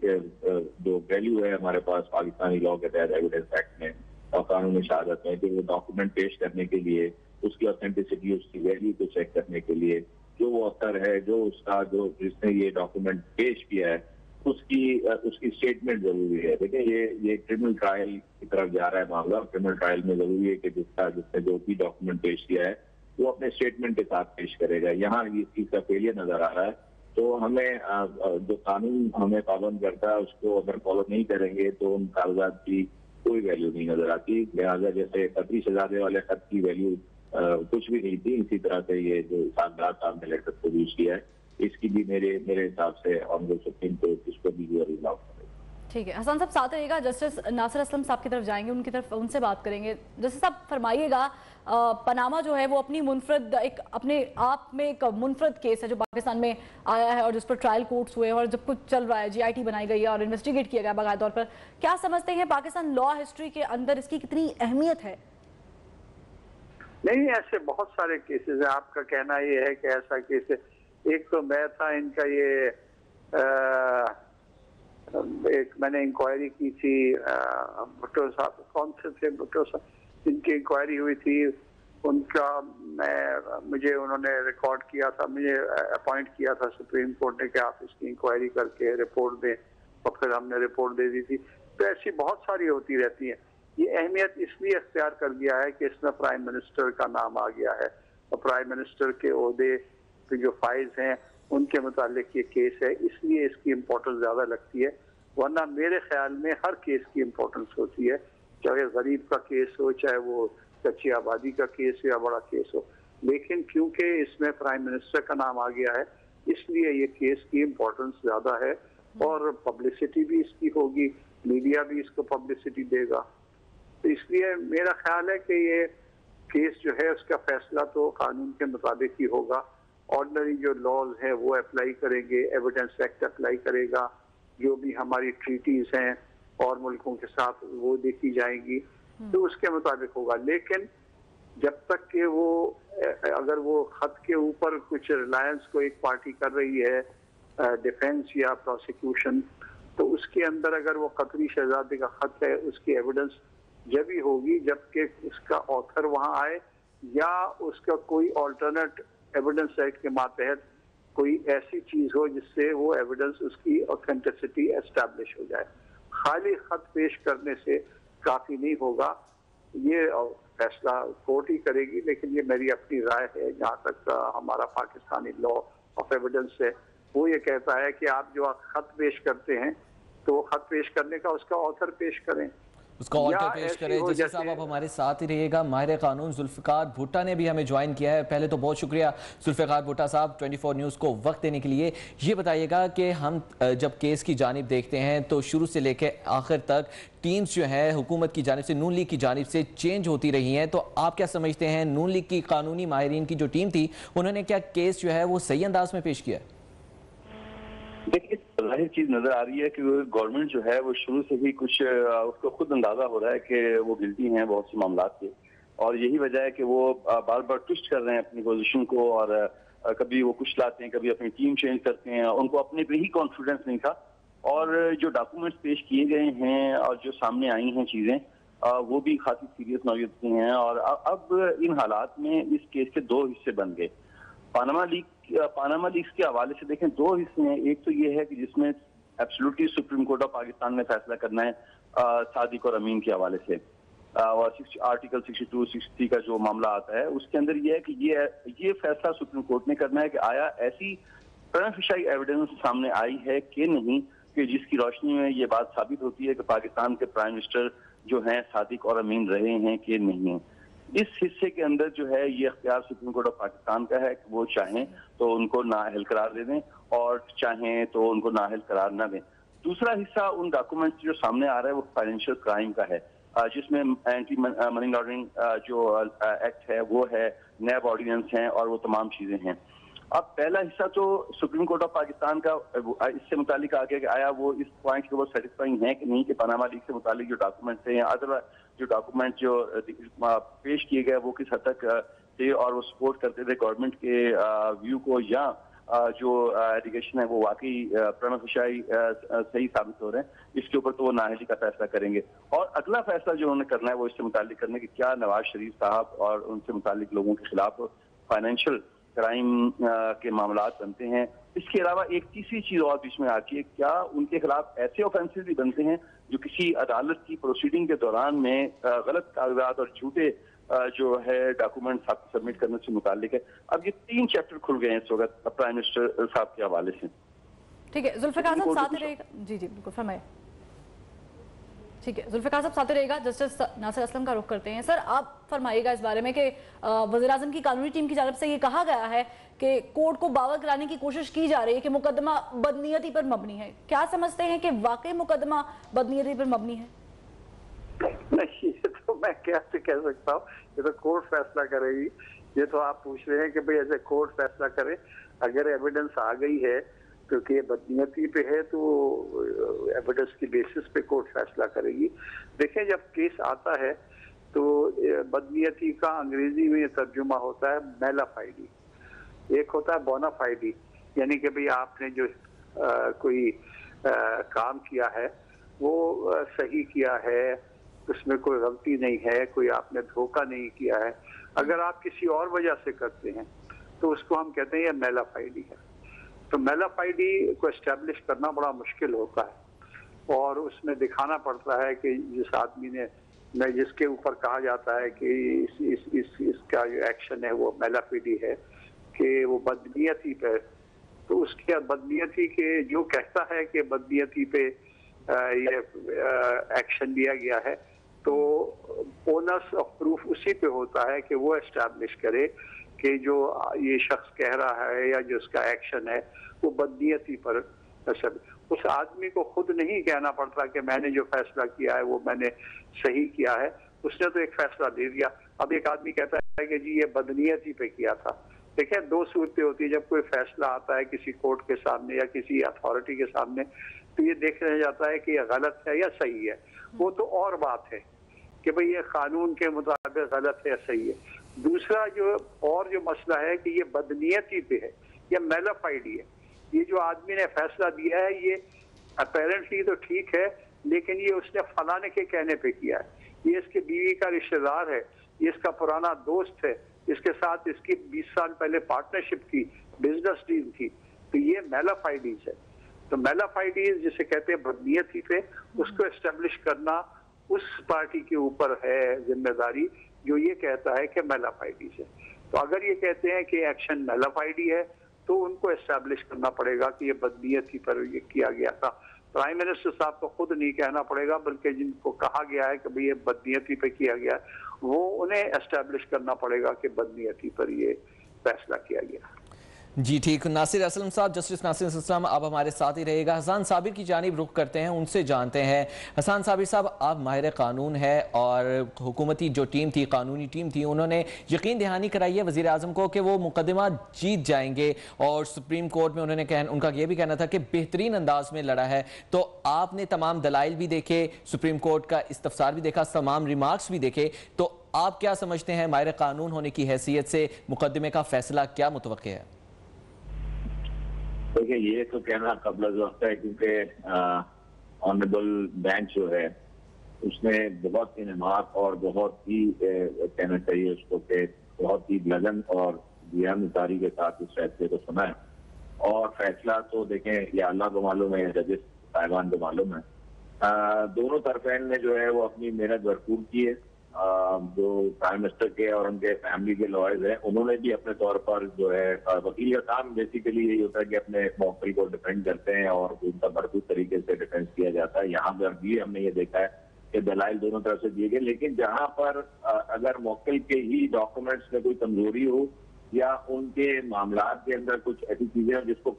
जो वैल्यू है हमारे पास पाकिस्तानी लॉ के तहत एविडेंस एक्ट में और कानूनी शहादत में, कि वो डॉक्यूमेंट पेश करने के लिए उसकी ऑथेंटिसिटी, उसकी वैल्यू को चेक करने के लिए जो वो ऑथर है, जो उसका जो जिसने ये डॉक्यूमेंट पेश किया है उसकी स्टेटमेंट जरूरी है। देखिए, ये क्रिमिनल ट्रायल की तरफ जा रहा है मामला। क्रिमिनल ट्रायल में जरूरी है कि जिसने जो भी डॉक्यूमेंट पेश किया है वो अपने स्टेटमेंट के साथ पेश करेगा। यहाँ इस चीज का फेलियर नजर आ रहा है, तो हमें जो कानून हमें पाबंद करता है उसको अगर फॉलो नहीं करेंगे तो उन कागजात की कोई वैल्यू नहीं नजर आती। लिहाजा जैसे कतरी शहजादे वाले खत की वैल्यू कुछ भी नहीं थी, इसी तरह से ये जो इसहाक डार साहब ने लेटर प्रोड्यूस किया है इसकी भी मेरे हिसाब से ऑनरेबल सुप्रीम कोर्ट इसको भी रिजॉल्व करेगा। ठीक है, हसन साहब साथ रहिएगा। जस्टिस नासिर असलम साहब की तरफ जाएंगे, उनसे बात करेंगे। जस्टिस साहब फरमाइएगा, पनामा जो है वो अपनी मुनफरद एक अपने आप में एक मुनफरद केस है जो पाकिस्तान में आया है और जिस पर ट्रायल कोर्ट्स हुए और जब कुछ चल रहा है, GIT बनाई गई है और इन्वेस्टिगेट किया गया बाकायदा तौर पर। क्या समझते हैं पाकिस्तान लॉ हिस्ट्री के अंदर इसकी कितनी अहमियत है? नहीं, ऐसे बहुत सारे केसेस है। आपका कहना ये है कि ऐसा केस है। एक तो मैं था इनका ये एक मैंने इंक्वायरी की थी, भुट्टो साहब कौन से थे, भुट्टो साहब, जिनकी इंक्वायरी हुई थी उनका मुझे उन्होंने रिकॉर्ड किया था, मुझे अपॉइंट किया था सुप्रीम कोर्ट ने कि आप इसकी इंक्वायरी करके रिपोर्ट दें, और फिर हमने रिपोर्ट दे दी थी। तो ऐसी बहुत सारी होती रहती हैं। ये अहमियत इसलिए अख्तियार कर गया है कि इसमें प्राइम मिनिस्टर का नाम आ गया है और प्राइम मिनिस्टर के ओहदे पे जो फाइल्स हैं उनके मुतालिक ये केस है, इसलिए इसकी इम्पोर्टेंस ज़्यादा लगती है। वरना मेरे ख्याल में हर केस की इम्पोर्टेंस होती है, चाहे गरीब का केस हो, चाहे वो कच्ची आबादी का केस हो या बड़ा केस हो, लेकिन क्योंकि इसमें प्राइम मिनिस्टर का नाम आ गया है इसलिए ये केस की इम्पोर्टेंस ज़्यादा है और पब्लिसिटी भी इसकी होगी, मीडिया भी इसको पब्लिसिटी देगा। तो इसलिए मेरा ख्याल है कि ये केस जो है उसका फैसला तो कानून के मुताबिक ही होगा। ऑर्डनरी जो लॉज हैं वो अप्लाई करेंगे, एविडेंस एक्ट अप्लाई करेगा, जो भी हमारी ट्रीटीज हैं और मुल्कों के साथ वो देखी जाएंगी, तो उसके मुताबिक होगा। लेकिन जब तक कि वो अगर वो खत के ऊपर कुछ रिलायंस को एक पार्टी कर रही है डिफेंस या प्रोसिक्यूशन, तो उसके अंदर अगर वो कतरी शहजादे का खत है उसकी एविडेंस जब ही होगी जबकि उसका ऑथर वहां आए या उसका कोई ऑल्टरनेट एविडेंस एक्ट के मातहत कोई ऐसी चीज हो जिससे वो एविडेंस उसकी ऑथेंटिसिटी एस्टैब्लिश हो जाए। खाली खत पेश करने से काफी नहीं होगा, ये फैसला कोर्ट ही करेगी। लेकिन ये मेरी अपनी राय है, जहाँ तक हमारा पाकिस्तानी लॉ ऑफ एविडेंस है वो ये कहता है कि आप जो खत पेश करते हैं तो वो खत पेश करने का उसका ऑथर पेश करें। उसका ऑल्टर पेश करें। जस्टिस साहब आप हमारे साथ ही रहिएगा। माहिर कानून जुल्फिकार भुट्टा ने भी हमें ज्वाइन किया है। पहले तो बहुत शुक्रिया जुल्फिकार भुट्टा साहब 24 न्यूज़ को वक्त देने के लिए। ये बताइएगा कि हम जब केस की जानिब देखते हैं तो शुरू से लेकर आखिर तक टीम्स जो है हुकूमत की जानिब से, नून लीग की जानिब से चेंज होती रही हैं, तो आप क्या समझते हैं नून लीग की कानूनी माहिरीन की जो टीम थी उन्होंने क्या केस जो है वो सही अंदाज में पेश किया? देखिए, जाहिर चीज नजर आ रही है कि गवर्नमेंट जो है वो शुरू से ही कुछ उसको खुद अंदाजा हो रहा है कि वो गिल्टी हैं बहुत से मामला के, और यही वजह है कि वो बार बार ट्विस्ट कर रहे हैं अपनी पोजीशन को, और कभी वो कुछ लाते हैं, कभी अपनी टीम चेंज करते हैं। उनको अपने पे ही कॉन्फिडेंस नहीं था, और जो डॉक्यूमेंट्स पेश किए गए हैं और जो सामने आई हैं चीजें, वो भी खासी सीरियस नौयत की हैं। और अब इन हालात में इस केस के दो हिस्से बन गए। पानामा लीक्स के हवाले से देखें, दो हिस्से हैं। एक तो ये है कि जिसमें absolutely supreme court of Pakistan में फैसला करना है सादिक और अमीन के हवाले से, और आर्टिकल 62, 63 का जो मामला आता है उसके अंदर ये है कि ये फैसला सुप्रीम कोर्ट ने करना है कि आया ऐसी प्रिमाफिशियल एविडेंस सामने आई है कि नहीं, कि जिसकी रोशनी में ये बात साबित होती है कि पाकिस्तान के प्राइम मिनिस्टर जो हैं सादिक और अमीन रहे हैं कि नहीं। इस हिस्से के अंदर जो है ये अख्तियार सुप्रीम कोर्ट ऑफ पाकिस्तान का है कि वो चाहें तो उनको नाअहल करार दे दें और चाहें तो उनको नाअहल करार ना दें। दूसरा हिस्सा उन डॉक्यूमेंट्स जो सामने आ रहा है वो फाइनेंशियल क्राइम का है, जिसमें एंटी मनी लॉन्ड्रिंग जो एक्ट है वो है, नैब ऑर्डिनेंस हैं और वो तमाम चीजें हैं। अब पहला हिस्सा तो सुप्रीम कोर्ट ऑफ पाकिस्तान का इससे मुतालिक आ गया कि आया वो इस पॉइंट के वो सेटिस्फाइंग है कि नहीं, कि पनामा लीक से मुतालिक जो डॉक्यूमेंट्स हैं या अदर जो डॉक्यूमेंट जो पेश किए गए वो किस हद तक थे और वो सपोर्ट करते थे गवर्नमेंट के व्यू को, या जो एलिगेशन है वो वाकई प्रिमाफिशियल सही साबित हो रहे हैं। इसके ऊपर तो वो नाअहली का फैसला करेंगे। और अगला फैसला जो उन्होंने करना है वो इससे मुतालिक करना है कि क्या नवाज शरीफ साहब और उनसे मुतालिक लोगों के खिलाफ फाइनेंशियल क्राइम के मामलात बनते हैं। इसके अलावा एक तीसरी चीज और बीच में आती है, क्या उनके खिलाफ ऐसे ऑफेंसेस भी बनते हैं जो किसी अदालत की प्रोसीडिंग के दौरान में गलत कागजात और झूठे जो है डॉक्यूमेंट्स आपको सबमिट करने से मुतालिक है। अब ये 3 चैप्टर खुल गए हैं इस वक्त प्राइम मिनिस्टर साहब के हवाले से। ठीक है, जुल्फिकार साहब साथ रहेगा। जी जी बिल्कुल फरमाइए। ठीक है, जुल्फिकार साहब साथ रहेगा। जस्टिस नासिर असलम का रुख करते हैं। सर आप फरमाइएगा इस बारे में कि वज़ीर-ए-आज़म की कानूनी टीम की जानब से ये कहा गया है कि कोर्ट को बावर कराने की कोशिश की जा रही है कि मुकदमा बदनीयती पर मबनी है। क्या समझते हैं कि वाकई मुकदमा बदनीयती पर मबनी है? नहीं, ये तो मैं कैसे कह सकता हूँ, ये तो कोर्ट फैसला करेगी। ये तो आप पूछ रहे हैं कि भाई ऐसे कोर्ट फैसला करे, अगर एविडेंस आ गई है क्योंकि बदनीयती पे है तो एविडेंस की बेसिस पे कोर्ट फैसला करेगी। देखें, जब केस आता है तो बदनीयती का अंग्रेजी में तर्जुमा होता है मैलाफाइडी, एक होता है बोनाफाइडी, यानी कि भाई आपने जो कोई काम किया है वो सही किया है, उसमें कोई गलती नहीं है, कोई आपने धोखा नहीं किया है। अगर आप किसी और वजह से करते हैं तो उसको हम कहते हैं ये मैलाफाइडी है। तो मैलाफाइडी को एस्टेब्लिश करना बड़ा मुश्किल होता है और उसमें दिखाना पड़ता है कि जिस आदमी ने, जिसके ऊपर कहा जाता है कि इसका जो एक्शन है वो मैलाफाइडी है, कि वो बदनीयती पे, तो उसके बदनीयती के जो कहता है कि बदनीयती पे ये एक्शन लिया गया है, तो ओनर्स ऑफ प्रूफ उसी पे होता है कि वो एस्टैब्लिश करे कि जो ये शख्स कह रहा है या जो उसका एक्शन है वो बदनीयती पर। उस आदमी को खुद नहीं कहना पड़ता कि मैंने जो फैसला किया है वो मैंने सही किया है, उसने तो एक फैसला दे दिया। अब एक आदमी कहता है कि जी ये बदनीयती पे किया था। देखिए, 2 सूरतें होती है। जब कोई फैसला आता है किसी कोर्ट के सामने या किसी अथॉरिटी के सामने, तो ये देखा जाता है कि ये गलत है या सही है। वो तो और बात है कि भाई ये कानून के मुताबिक गलत है या सही है। दूसरा जो मसला है कि ये बदनीयती पे है या मैलाफाइडी है। ये जो आदमी ने फैसला दिया है ये अपेरेंटली तो ठीक है, लेकिन ये उसने फलाने के कहने पे किया है, ये इसके बीवी का रिश्तेदार है, ये इसका पुराना दोस्त है, इसके साथ इसकी 20 साल पहले पार्टनरशिप थी, बिजनेस डील थी, तो ये मैलाफाइडीज है। तो मैलाफाइडीज जिसे कहते हैं बदनीयती पे, उसको एस्टेब्लिश करना उस पार्टी के ऊपर है जिम्मेदारी जो ये कहता है कि मैलाफाइडीज है। तो अगर ये कहते हैं कि एक्शन मैलाफाइडी है तो उनको एस्टैब्लिश करना पड़ेगा कि ये बदनीयती पर ये किया गया था। प्राइम मिनिस्टर साहब को खुद नहीं कहना पड़ेगा, बल्कि जिनको कहा गया है कि भाई ये बदनीयती पे किया गया, वो उन्हें एस्टेब्लिश करना पड़ेगा कि बदनीयती पर ये फैसला किया गया। जी ठीक, नासिर असलम साहब, जस्टिस नासिर असलम आप हमारे साथ ही रहेगा। हसन साबिर की जानिब रुख करते हैं, उनसे जानते हैं। हसन साबिर साहब, आप माहिर कानून है और हुकूमती जो टीम थी, कानूनी टीम थी, उन्होंने यकीन दहानी कराई है वज़ीर आज़म को कि वो मुकदमा जीत जाएंगे और सुप्रीम कोर्ट में उनका ये भी कहना था कि बेहतरीन अंदाज में लड़ा है। तो आपने तमाम दलाइल भी देखे, सुप्रीम कोर्ट का इस्तफसार भी देखा, तमाम रिमार्क्स भी देखे, तो आप क्या समझते हैं माहिर कानून होने की हैसियत से मुकदमे का फैसला क्या मुतवक्के है? देखिए, ये तो कहना कबल वक्त है, क्योंकि ऑनरेबल बेंच जो है उसने बहुत इन्माक और बहुत ही कहना चाहिए उसको कि बहुत ही लगन और दियानतदारी के साथ इस फैसले को सुना है। और फैसला तो देखें, ये अल्लाह को मालूम है, जजेस साहिबान को मालूम है। दोनों तरफेन ने जो है वो अपनी मेहनत भरपूर की है। जो प्राइम मिनिस्टर के और उनके फैमिली के लॉयर्स हैं, उन्होंने भी अपने तौर पर जो है, वकील का काम बेसिकली यही होता है कि अपने मौक़िल को डिफेंड करते हैं और उनका भरपूर तरीके से डिफेंस किया जाता है। यहाँ पर भी हमने ये देखा है कि दलाइल दोनों तरफ से दिए गए, लेकिन जहाँ पर अगर मौक़िल के ही डॉक्यूमेंट्स में कोई कमजोरी हो या उनके मामलात के अंदर कुछ ऐसी चीजें हैं जिसको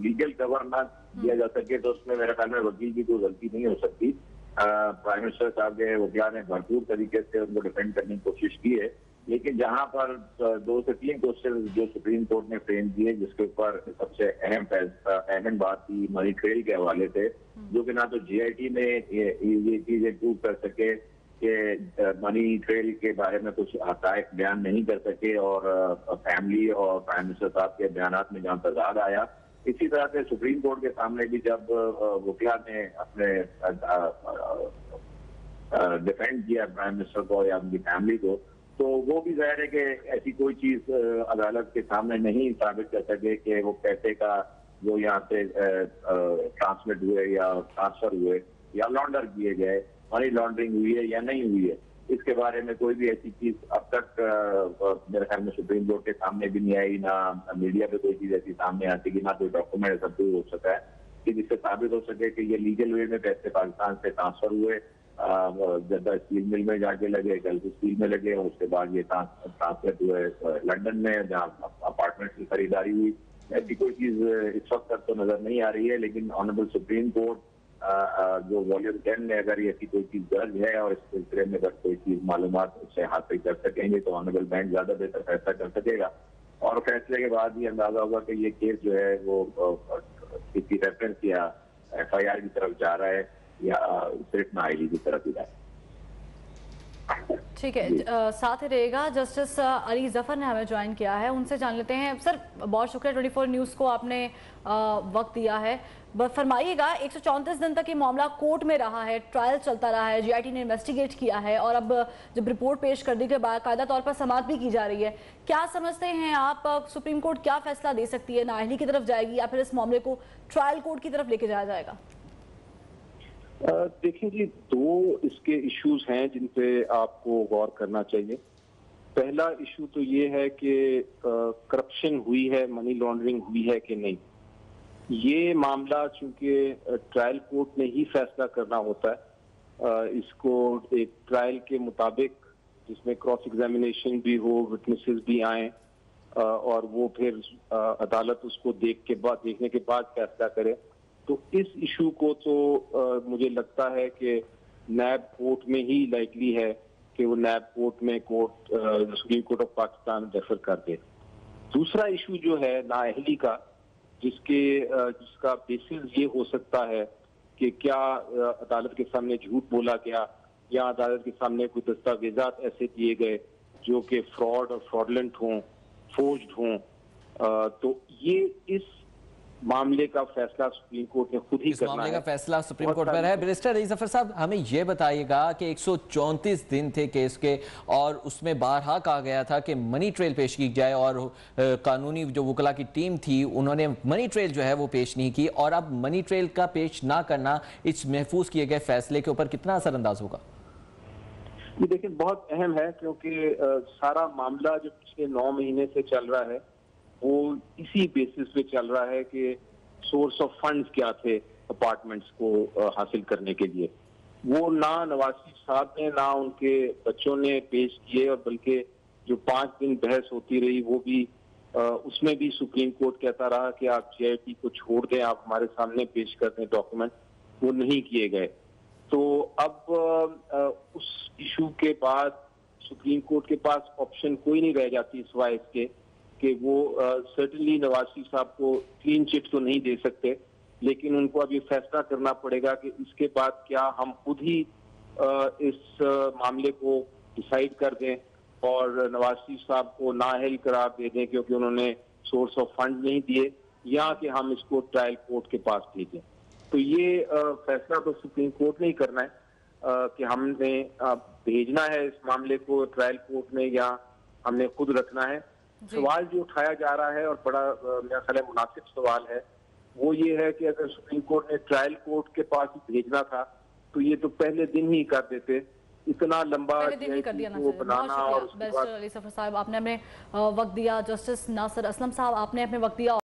लीगल कवर ना दिया जा सके, तो उसमें मेरे ख्याल में वकील की कोई गलती नहीं हो सकती। प्राइम मिनिस्टर साहब के वकील ने भरपूर तरीके से उनको डिफेंड करने की कोशिश की है, लेकिन जहां पर 2 से 3 क्वेश्चन जो सुप्रीम कोर्ट ने फ्रेम किए, जिसके ऊपर सबसे अहम बात थी मनी ट्रेल के हवाले से, जो कि ना तो GIT ने ये चीजें प्रूव कर सके कि मनी ट्रेल के बारे में कुछ हक़ाइक़ बयान नहीं कर सके, और फैमिली और प्राइम मिनिस्टर साहब के बयानात में जहाँ तजाद आया। इसी तरह से सुप्रीम कोर्ट के सामने भी जब वकील ने अपने डिफेंड किया प्राइम मिनिस्टर को या उनकी फैमिली को, तो वो भी जाहिर है कि ऐसी कोई चीज अदालत के सामने नहीं साबित कर सके कि वो पैसे का जो यहाँ से ट्रांसमिट हुए या ट्रांसफर हुए या लॉन्डर किए गए, मनी लॉन्ड्रिंग हुई है या नहीं हुई है। इसके बारे में कोई भी ऐसी चीज अब तक मेरे ख्याल में सुप्रीम कोर्ट के सामने भी नहीं आई, ना मीडिया पे कोई चीज ऐसी सामने आती कि ना कोई डॉक्यूमेंट सब हो सका है कि जिससे साबित हो सके कि ये लीगल वे में पैसे पाकिस्तान से ट्रांसफर हुए, जद्दा स्टील मिल में जाके लगे, गल्फ स्टील में लगे, और उसके बाद ये ट्रांसफर हुए लंदन में जहाँ अपार्टमेंट की खरीदारी हुई। ऐसी कोई चीज इस वक्त तक तो नजर नहीं आ रही है, लेकिन ऑनरेबल सुप्रीम कोर्ट जो वॉल्यूम 10 में अगर ऐसी कोई चीज दर्ज है और इस सिलसिले में अगर कोई चीज मालूमात उससे हासिल कर सकेंगे तो ऑनरेबल बेंच ज्यादा बेहतर फैसला कर सकेगा, और फैसले के बाद ही अंदाजा होगा कि ये केस जो है वो किसी रेफरेंस या FIR की तरफ जा रहा है या सिर्फ नाअहली की तरफ ही जा रहा है। ठीक है, साथ ही रहेगा जस्टिस अली जफर ने हमें ज्वाइन किया है, उनसे जान लेते हैं। सर बहुत शुक्रिया 24 न्यूज़ को आपने वक्त दिया है। फरमाइएगा, 134 दिन तक ये मामला कोर्ट में रहा है, ट्रायल चलता रहा है, GIT ने इन्वेस्टिगेट किया है और अब जब रिपोर्ट पेश कर दी के बाद कायदा तौर पर समाअत भी की जा रही है। क्या समझते हैं आप, सुप्रीम कोर्ट क्या फैसला दे सकती है? नाअहली की तरफ जाएगी या फिर इस मामले को ट्रायल कोर्ट की तरफ लेके जाया जाएगा? देखिए जी, 2 इसके इश्यूज हैं जिन पे आपको गौर करना चाहिए। पहला इशू तो ये है कि करप्शन हुई है, मनी लॉन्ड्रिंग हुई है कि नहीं। ये मामला चूंकि ट्रायल कोर्ट ने ही फैसला करना होता है, इसको एक ट्रायल के मुताबिक जिसमें क्रॉस एग्जामिनेशन भी हो, विटनेसेस भी आए और वो फिर अदालत उसको देखने के बाद फैसला करे। तो इस इशू को तो मुझे लगता है कि नैब कोर्ट में ही लाइकली है कि वो नैब कोर्ट में supreme court of Pakistan refer कर दे। दूसरा इशू जो है नाअहली का, जिसका बेसिस ये हो सकता है कि क्या अदालत के सामने झूठ बोला गया या अदालत के सामने कोई दस्तावेजात ऐसे दिए गए जो कि फ्रॉड और फ्रॉडलेंट हों, फोर्ज्ड हों। तो ये इस मामले का फैसला सुप्रीम कोर्ट ने खुद ही करना है। इस मामले का फैसला सुप्रीम कोर्ट पर है। बैरिस्टर अली जफर साहब, हमें यह बताइएगा कि 134 दिन थे केस के और उसमें बारहा कहा गया था कि मनी ट्रेल पेश की जाए, और कानूनी जो वकला की टीम थी उन्होंने मनी ट्रेल जो है वो पेश नहीं की, और अब मनी ट्रेल का पेश ना करना इस महफूज किए गए फैसले के ऊपर कितना असरअंदाज होगा? ये देखिए बहुत अहम है, क्योंकि सारा मामला जो पिछले 9 महीने से चल रहा है वो इसी बेसिस पे चल रहा है कि सोर्स ऑफ फंड्स क्या थे, अपार्टमेंट्स को हासिल करने के लिए। वो ना नवाज शरीफ साहब ने ना उनके बच्चों ने पेश किए, और बल्कि जो 5 दिन बहस होती रही वो भी उसमें भी सुप्रीम कोर्ट कहता रहा कि आप JIT को छोड़ दें, आप हमारे सामने पेश कर दें डॉक्यूमेंट, वो नहीं किए गए। तो अब उस इशू के बाद सुप्रीम कोर्ट के पास ऑप्शन कोई नहीं रह जाती सिवाय इसके कि वो सर्टेनली नवाज शरीफ साहब को क्लीन चिट तो नहीं दे सकते, लेकिन उनको अब ये फैसला करना पड़ेगा कि इसके बाद क्या हम खुद ही इस मामले को डिसाइड कर दें और नवाज शरीफ साहब को नाअहल करार दे दें क्योंकि उन्होंने सोर्स ऑफ फंड नहीं दिए, या कि हम इसको ट्रायल कोर्ट के पास भेजें। तो ये फैसला तो सुप्रीम कोर्ट ने ही करना है कि हमने भेजना है इस मामले को ट्रायल कोर्ट में या हमने खुद रखना है। सवाल जो उठाया जा रहा है और बड़ा मेरा ख्याल है मुनासिब सवाल है, वो ये है कि अगर सुप्रीम कोर्ट ने ट्रायल कोर्ट के पास ही भेजना था तो ये तो पहले दिन ही कर देते। इतना लंबा बनाना और बैरिस्टर अली सफर साहब आपने हमें वक्त दिया, जस्टिस नासिर असलम साहब आपने अपने वक्त दिया।